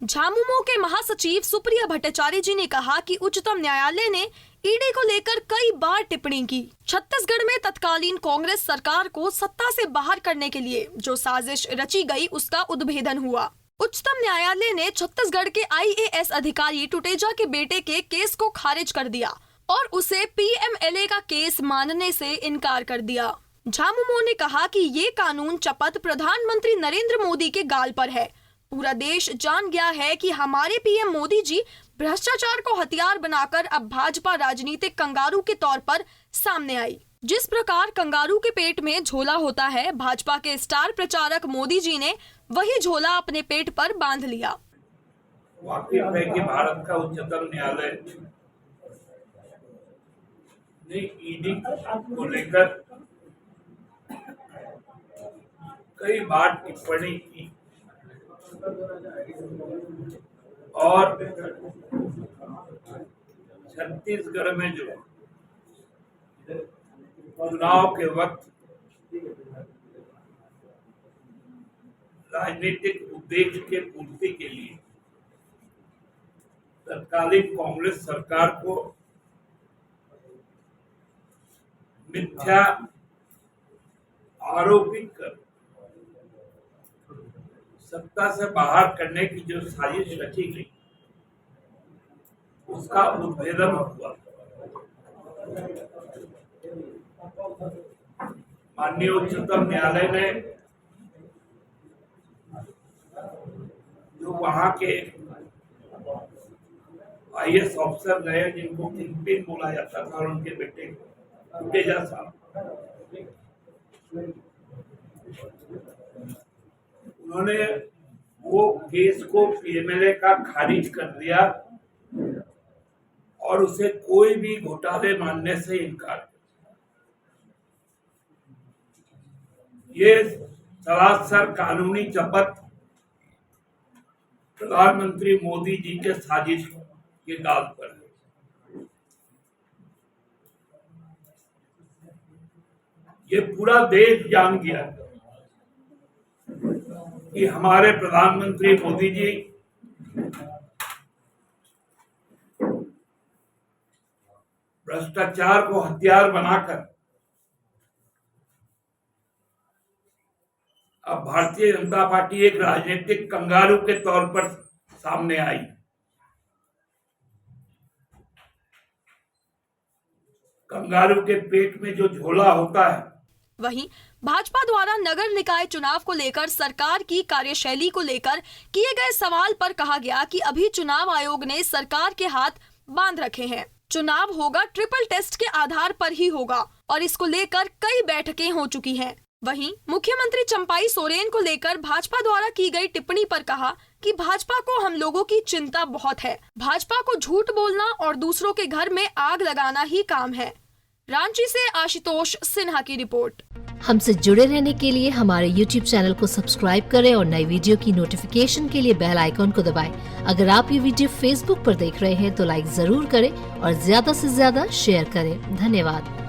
झामुमो के महासचिव सुप्रिया भट्टाचार्य जी ने कहा कि उच्चतम न्यायालय ने ईडी को लेकर कई बार टिप्पणी की। छत्तीसगढ़ में तत्कालीन कांग्रेस सरकार को सत्ता से बाहर करने के लिए जो साजिश रची गई उसका उद्भेदन हुआ। उच्चतम न्यायालय ने छत्तीसगढ़ के IAS अधिकारी टुटेजा के बेटे के केस को खारिज कर दिया और उसे PMLA का केस मानने से इनकार कर दिया। झामुमो ने कहा कि ये कानून चपत प्रधानमंत्री नरेंद्र मोदी के गाल पर है। पूरा देश जान गया है कि हमारे PM मोदी जी भ्रष्टाचार को हथियार बनाकर अब भाजपा राजनीतिक कंगारू के तौर पर सामने आई। जिस प्रकार कंगारू के पेट में झोला होता है, भाजपा के स्टार प्रचारक मोदी जी ने वही झोला अपने पेट पर बांध लिया। वाकिफ है कि भारत का उच्चतम न्यायालय ने ईडी को लेकर कई बार टिप्पणी की और छत्तीसगढ़ में जो चुनाव के वक्त राजनीतिक उद्देश्य के पूर्ति के लिए तत्कालीन कांग्रेस सरकार को मिथ्या आरोपित कर सत्ता से बाहर करने की जो साजिश रची गई उसका उद्भेदन हुआ। माननीय उच्चतम न्यायालय ने जो वहां के IAS ऑफिसर रहे जिनको किंगपिन बोला जाता था और उनके बेटे टुटेजा साहब, उन्होंने वो केस को PMLA का खारिज कर दिया और उसे कोई भी घोटाले मानने से इनकार कर। ये सरासर कानूनी चपत प्रधानमंत्री मोदी जी के साजिश के गाल पर है। ये पूरा देश जान गया कि हमारे प्रधानमंत्री मोदी जी भ्रष्टाचार को हथियार बनाकर अब भारतीय जनता पार्टी एक राजनीतिक कंगारू के तौर पर सामने आई। कंगारू के पेट में जो झोला होता है। वहीं भाजपा द्वारा नगर निकाय चुनाव को लेकर सरकार की कार्यशैली को लेकर किए गए सवाल पर कहा गया कि अभी चुनाव आयोग ने सरकार के हाथ बांध रखे हैं। चुनाव होगा ट्रिपल टेस्ट के आधार पर ही होगा और इसको लेकर कई बैठकें हो चुकी हैं। वहीं मुख्यमंत्री चंपाई सोरेन को लेकर भाजपा द्वारा की गई टिप्पणी पर कहा कि भाजपा को हम लोगों की चिंता बहुत है। भाजपा को झूठ बोलना और दूसरों के घर में आग लगाना ही काम है। रांची से आशुतोष सिन्हा की रिपोर्ट। हमसे जुड़े रहने के लिए हमारे YouTube चैनल को सब्सक्राइब करें और नई वीडियो की नोटिफिकेशन के लिए बेल आइकॉन को दबाएं। अगर आप ये वीडियो Facebook पर देख रहे हैं तो लाइक जरूर करें और ज्यादा से ज्यादा शेयर करें। धन्यवाद।